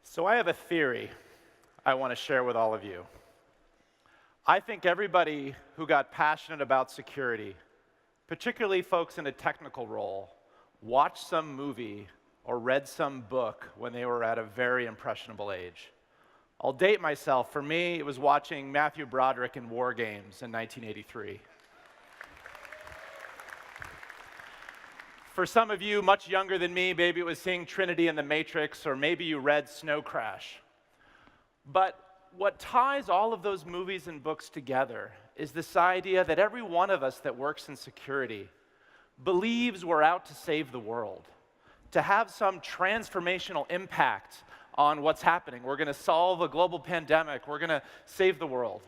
So I have a theory I want to share with all of you. I think everybody who got passionate about security, particularly folks in a technical role, watched some movie or read some book when they were at a very impressionable age. I'll date myself. For me, it was watching Matthew Broderick in War Games in 1983. For some of you much younger than me, maybe it was seeing Trinity in the Matrix, or maybe you read Snow Crash. But what ties all of those movies and books together is this idea that every one of us that works in security believes we're out to save the world, to have some transformational impact on what's happening. We're going to solve a global pandemic. We're going to save the world.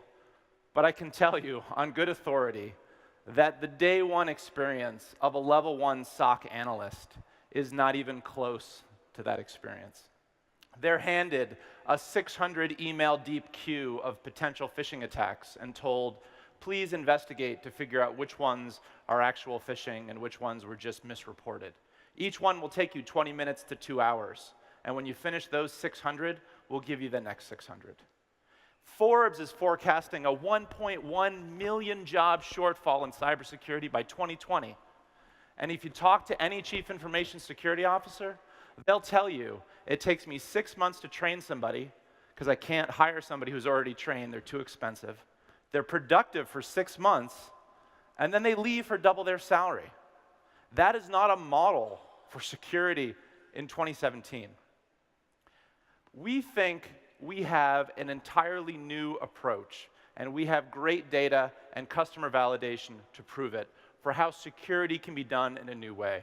But I can tell you on good authority that the day one experience of a level 1 SOC analyst is not even close to that experience. They're handed a 600 email deep queue of potential phishing attacks and told, please investigate to figure out which ones are actual phishing and which ones were just misreported. Each one will take you 20 minutes to 2 hours. And when you finish those 600, we'll give you the next 600. Forbes is forecasting a 1.1 million job shortfall in cybersecurity by 2020. And if you talk to any chief information security officer, they'll tell you, it takes me 6 months to train somebody because I can't hire somebody who's already trained. They're too expensive. They're productive for 6 months, and then they leave for double their salary. That is not a model for security in 2017. We think we have an entirely new approach, and we have great data and customer validation to prove it for how security can be done in a new way.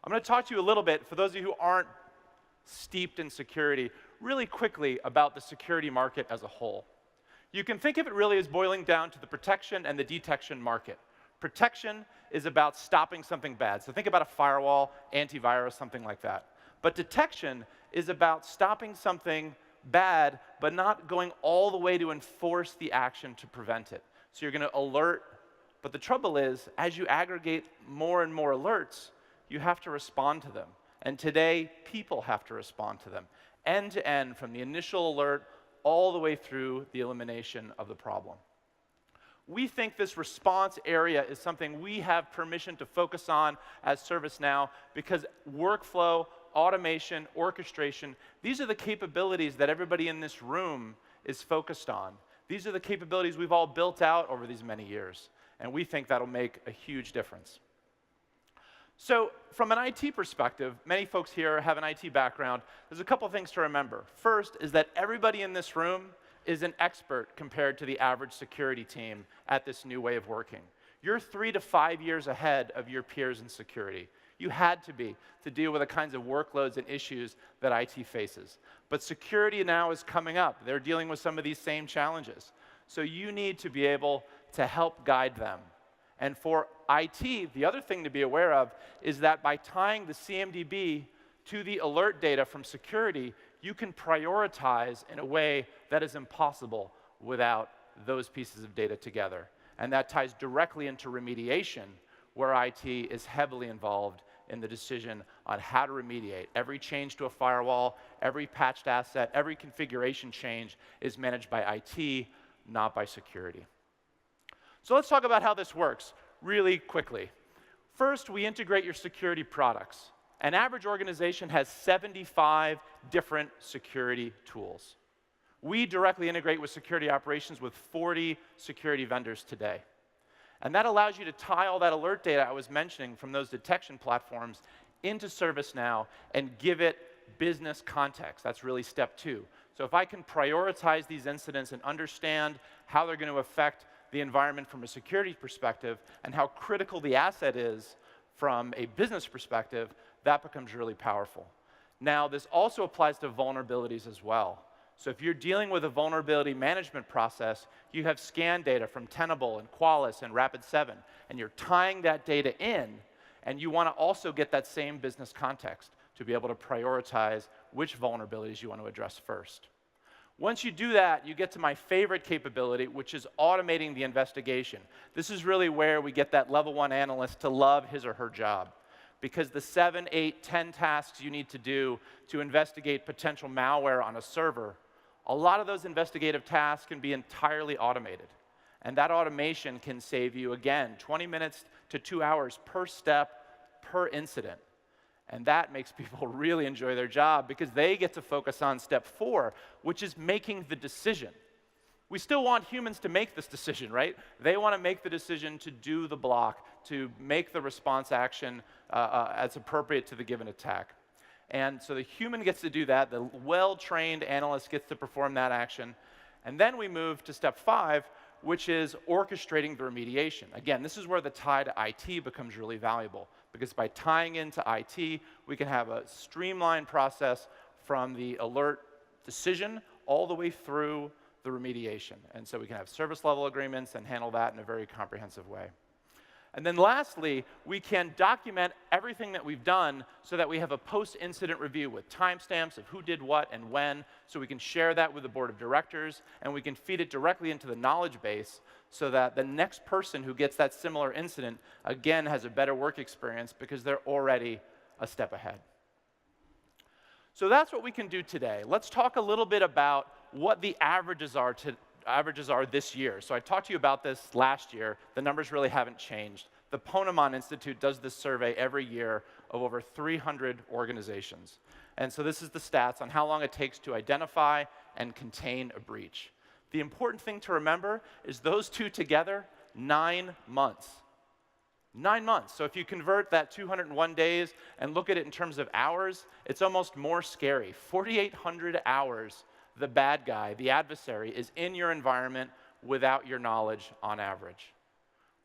I'm going to talk to you a little bit, for those of you who aren't steeped in security, really quickly about the security market as a whole. You can think of it really as boiling down to the protection and the detection market. Protection is about stopping something bad. So think about a firewall, antivirus, something like that. But detection is about stopping something bad, but not going all the way to enforce the action to prevent it. So you're going to alert, but the trouble is, as you aggregate more and more alerts, you have to respond to them. And today, people have to respond to them, end to end, from the initial alert all the way through the elimination of the problem. We think this response area is something we have permission to focus on as ServiceNow because workflow, automation, orchestration, these are the capabilities that everybody in this room is focused on. These are the capabilities we've all built out over these many years, and we think that'll make a huge difference. So from an IT perspective, many folks here have an IT background. There's a couple things to remember. First is that everybody in this room is an expert compared to the average security team at this new way of working. You're 3 to 5 years ahead of your peers in security. You had to be to deal with the kinds of workloads and issues that IT faces. But security now is coming up. They're dealing with some of these same challenges. So you need to be able to help guide them. And for IT, the other thing to be aware of is that by tying the CMDB to the alert data from security, you can prioritize in a way that is impossible without those pieces of data together. And that ties directly into remediation, where IT is heavily involved in the decision on how to remediate. Every change to a firewall, every patched asset, every configuration change is managed by IT, not by security. So let's talk about how this works really quickly. First, we integrate your security products. An average organization has 75 different security tools. We directly integrate with security operations with 40 security vendors today. And that allows you to tie all that alert data I was mentioning from those detection platforms into ServiceNow and give it business context. That's really step 2. So if I can prioritize these incidents and understand how they're going to affect the environment from a security perspective and how critical the asset is from a business perspective, that becomes really powerful. Now, this also applies to vulnerabilities as well. So if you're dealing with a vulnerability management process, you have scan data from Tenable and Qualys and Rapid7, and you're tying that data in, and you want to also get that same business context to be able to prioritize which vulnerabilities you want to address first. Once you do that, you get to my favorite capability, which is automating the investigation. This is really where we get that level 1 analyst to love his or her job. Because the 7, 8, 10 tasks you need to do to investigate potential malware on a server, a lot of those investigative tasks can be entirely automated. And that automation can save you, again, 20 minutes to 2 hours per step, per incident. And that makes people really enjoy their job because they get to focus on step 4, which is making the decision. We still want humans to make this decision, right? They want to make the decision to do the block, to make the response action as appropriate to the given attack. And so the human gets to do that. The well-trained analyst gets to perform that action. And then we move to step 5, which is orchestrating the remediation. Again, this is where the tie to IT becomes really valuable, because by tying into IT, we can have a streamlined process from the alert decision all the way through the remediation. And so we can have service level agreements and handle that in a very comprehensive way. And then lastly, we can document everything that we've done so that we have a post-incident review with timestamps of who did what and when, so we can share that with the board of directors, and we can feed it directly into the knowledge base so that the next person who gets that similar incident, again, has a better work experience because they're already a step ahead. So that's what we can do today. Let's talk a little bit about what the averages are this year. So I talked to you about this last year. The numbers really haven't changed. The Ponemon Institute does this survey every year of over 300 organizations. And so this is the stats on how long it takes to identify and contain a breach. The important thing to remember is those two together, 9 months. 9 months. So if you convert that 201 days and look at it in terms of hours, it's almost more scary. 4,800 hours the bad guy, the adversary, is in your environment without your knowledge on average.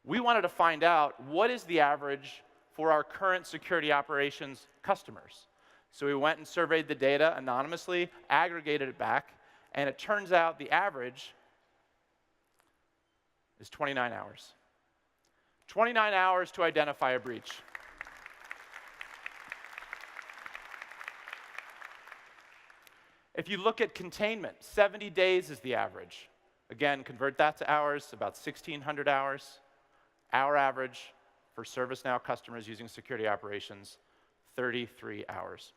We wanted to find out what is the average for our current security operations customers. So we went and surveyed the data anonymously, aggregated it back, and it turns out the average is 29 hours. 29 hours to identify a breach. If you look at containment, 70 days is the average. Again, convert that to hours, about 1,600 hours. Our average for ServiceNow customers using security operations, 33 hours.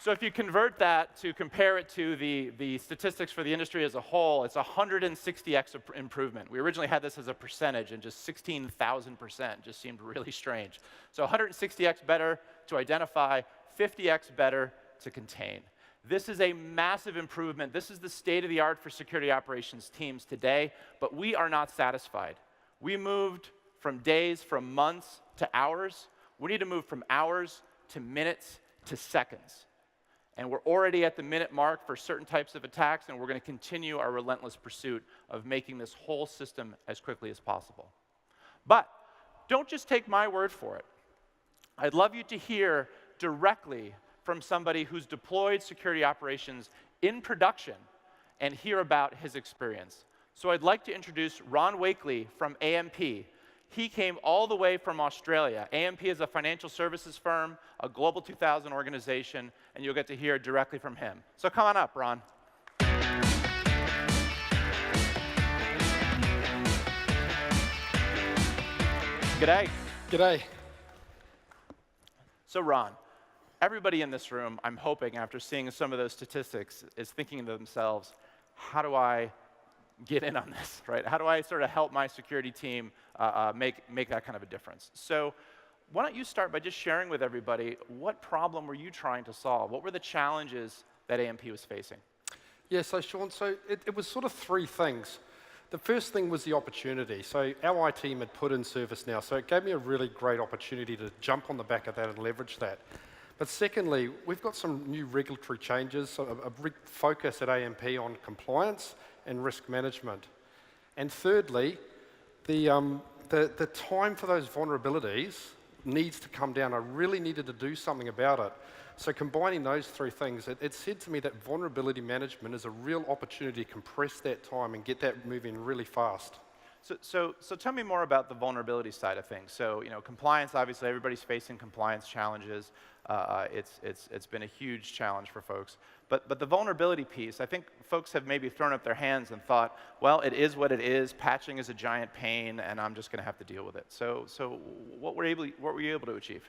So if you convert that to compare it to the statistics for the industry as a whole, it's 160x improvement. We originally had this as a percentage, and just 16,000% just seemed really strange. So 160x better to identify, 50x better to contain. This is a massive improvement. This is the state of the art for security operations teams today, but we are not satisfied. We moved from days, from months, to hours. We need to move from hours to minutes to seconds. And we're already at the minute mark for certain types of attacks, and we're going to continue our relentless pursuit of making this whole system as quickly as possible. But don't just take my word for it. I'd love you to hear directly from somebody who's deployed security operations in production and hear about his experience. So I'd like to introduce Ron Wakely from AMP. He came all the way from Australia. AMP is a financial services firm, a Global 2000 organization, and you'll get to hear directly from him. So come on up, Ron. G'day. G'day. So Ron, everybody in this room, I'm hoping, after seeing some of those statistics, is thinking to themselves, how do I get in on this, right? How do I sort of help my security team make that kind of a difference? So why don't you start by just sharing with everybody, what problem were you trying to solve? What were the challenges that AMP was facing? Yeah, so Sean, it was sort of three things. The first thing was the opportunity. So our IT team had put in ServiceNow, so it gave me a really great opportunity to jump on the back of that and leverage that. But secondly, we've got some new regulatory changes, so a big focus at AMP on compliance and risk management. And thirdly, the time for those vulnerabilities needs to come down. I really needed to do something about it. So combining those three things, it said to me that vulnerability management is a real opportunity to compress that time and get that moving really fast. So tell me more about the vulnerability side of things. So, compliance, obviously everybody's facing compliance challenges. It's been a huge challenge for folks. But the vulnerability piece, I think folks have maybe thrown up their hands and thought, well, it is what it is. Patching is a giant pain, and I'm just going to have to deal with it. So what were you able to achieve?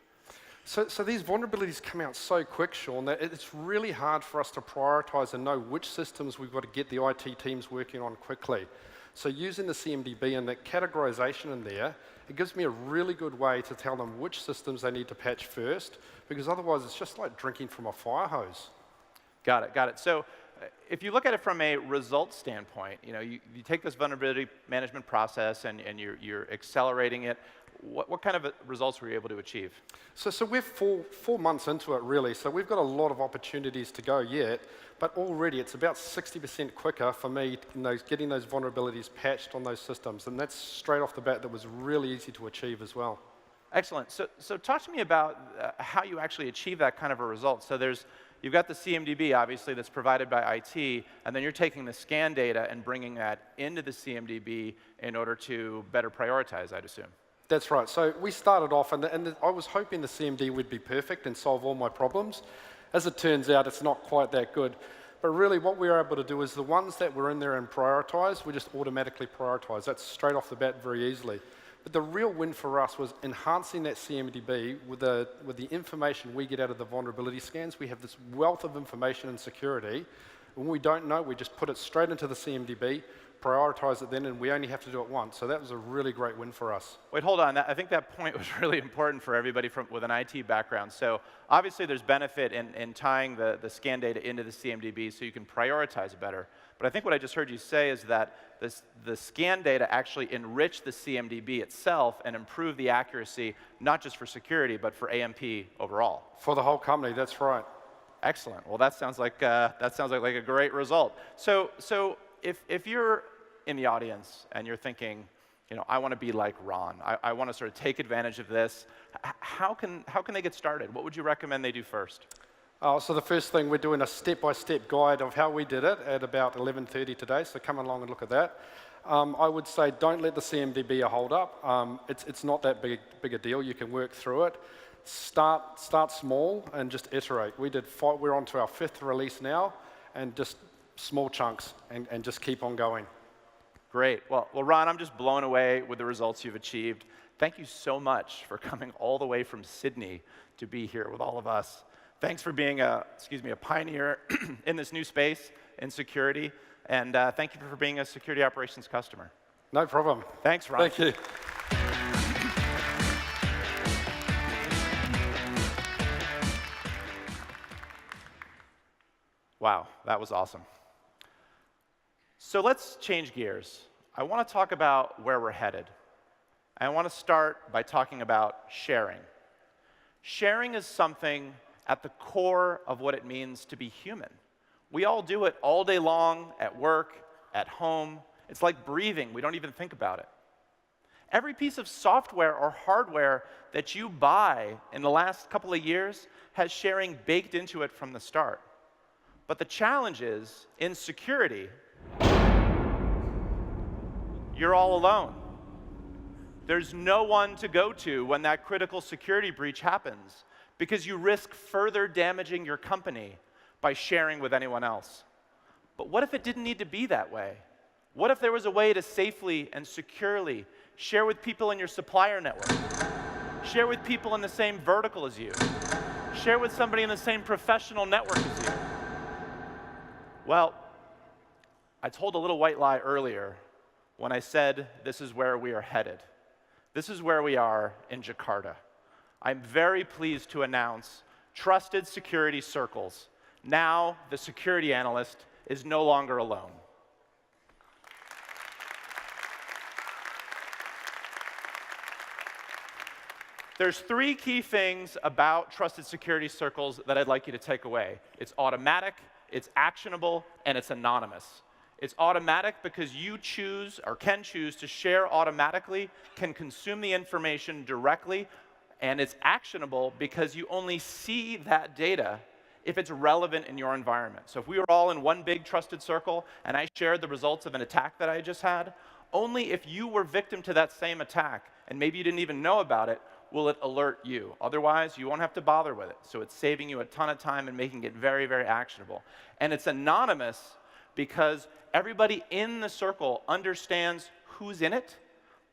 So these vulnerabilities come out so quick, Sean, that it's really hard for us to prioritize and know which systems we've got to get the IT teams working on quickly. So using the CMDB and that categorization in there, it gives me a really good way to tell them which systems they need to patch first, because otherwise it's just like drinking from a fire hose. Got it. So if you look at it from a results standpoint, you take this vulnerability management process and you're accelerating it. What kind of results were you able to achieve? So we're four months into it, really. So we've got a lot of opportunities to go yet, but already it's about 60% quicker for me getting those vulnerabilities patched on those systems. And that's straight off the bat that was really easy to achieve as well. Excellent. So talk to me about how you actually achieve that kind of a result. So you've got the CMDB, obviously, that's provided by IT, and then you're taking the scan data and bringing that into the CMDB in order to better prioritize, I'd assume. That's right. So we started off, and I was hoping the CMD would be perfect and solve all my problems. As it turns out, it's not quite that good. But really, what we were able to do is the ones that were in there and prioritized, we just automatically prioritize. That's straight off the bat very easily. But the real win for us was enhancing that CMDB with the information we get out of the vulnerability scans. We have this wealth of information and security. When we don't know, we just put it straight into the CMDB, prioritize it then, and we only have to do it once. So that was a really great win for us. Wait, hold on. I think that point was really important for everybody with an IT background. So obviously there's benefit in tying the scan data into the CMDB so you can prioritize better. But I think what I just heard you say is that the scan data actually enrich the CMDB itself and improve the accuracy, not just for security, but for AMP overall. For the whole company, that's right. Excellent. Well, that sounds like a great result. So if you're in the audience and you're thinking, I want to be like Ron, I want to sort of take advantage of this, how can they get started? What would you recommend they do first? So the first thing, we're doing a step-by-step guide of how we did it at about 11:30 today, so come along and look at that. I would say don't let the CMDB hold up. It's not that big a deal. You can work through it. Start small and just iterate. We're on to our 5th release now, and just small chunks and just keep on going. Great. Well, Ron, I'm just blown away with the results you've achieved. Thank you so much for coming all the way from Sydney to be here with all of us. Thanks for being a pioneer in this new space in security, and thank you for being a security operations customer. No problem. Thanks, Ron. Thank you. Wow, that was awesome. So let's change gears. I want to talk about where we're headed. I want to start by talking about sharing. Sharing is something at the core of what it means to be human. We all do it all day long, at work, at home. It's like breathing. We don't even think about it. Every piece of software or hardware that you buy in the last couple of years has sharing baked into it from the start. But the challenge is, in security, you're all alone. There's no one to go to when that critical security breach happens, because you risk further damaging your company by sharing with anyone else. But what if it didn't need to be that way? What if there was a way to safely and securely share with people in your supplier network, share with people in the same vertical as you, share with somebody in the same professional network as you? Well, I told a little white lie earlier when I said this is where we are headed. This is where we are in Jakarta. I'm very pleased to announce trusted security circles. Now the security analyst is no longer alone. There's 3 key things about trusted security circles that I'd like you to take away. It's automatic, it's actionable, and it's anonymous. It's automatic because you choose or can choose to share automatically, can consume the information directly, and it's actionable because you only see that data if it's relevant in your environment. So if we were all in one big trusted circle and I shared the results of an attack that I just had, only if you were victim to that same attack, and maybe you didn't even know about it, will it alert you. Otherwise, you won't have to bother with it. So it's saving you a ton of time and making it very, very actionable. And it's anonymous because everybody in the circle understands who's in it,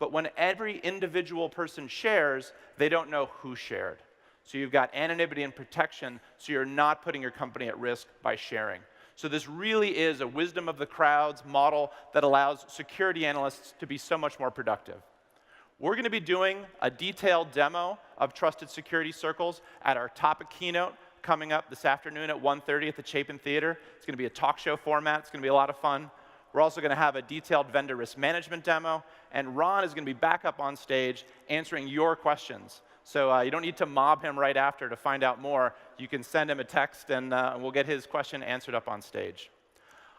but when every individual person shares, they don't know who shared. So you've got anonymity and protection, so you're not putting your company at risk by sharing. So this really is a wisdom of the crowds model that allows security analysts to be so much more productive. We're going to be doing a detailed demo of Trusted Security Circles at our topic keynote coming up this afternoon at 1:30 at the Chapin Theater. It's going to be a talk show format. It's going to be a lot of fun. We're also going to have a detailed vendor risk management demo, and Ron is going to be back up on stage answering your questions. So you don't need to mob him right after to find out more. You can send him a text, and we'll get his question answered up on stage.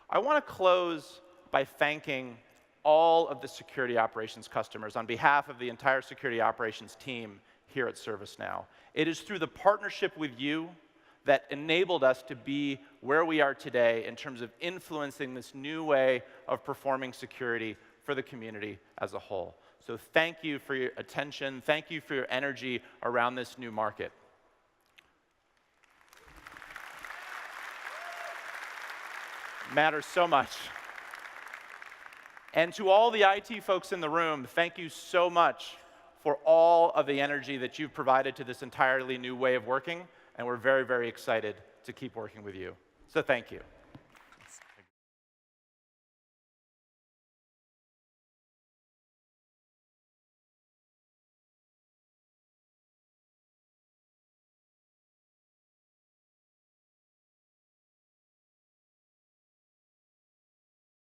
I want to close by thanking all of the security operations customers on behalf of the entire security operations team here at ServiceNow. It is through the partnership with you that enabled us to be where we are today in terms of influencing this new way of performing security for the community as a whole. So thank you for your attention. Thank you for your energy around this new market. Matters so much. And to all the IT folks in the room, thank you so much for all of the energy that you've provided to this entirely new way of working, and we're very, very excited to keep working with you. So thank you.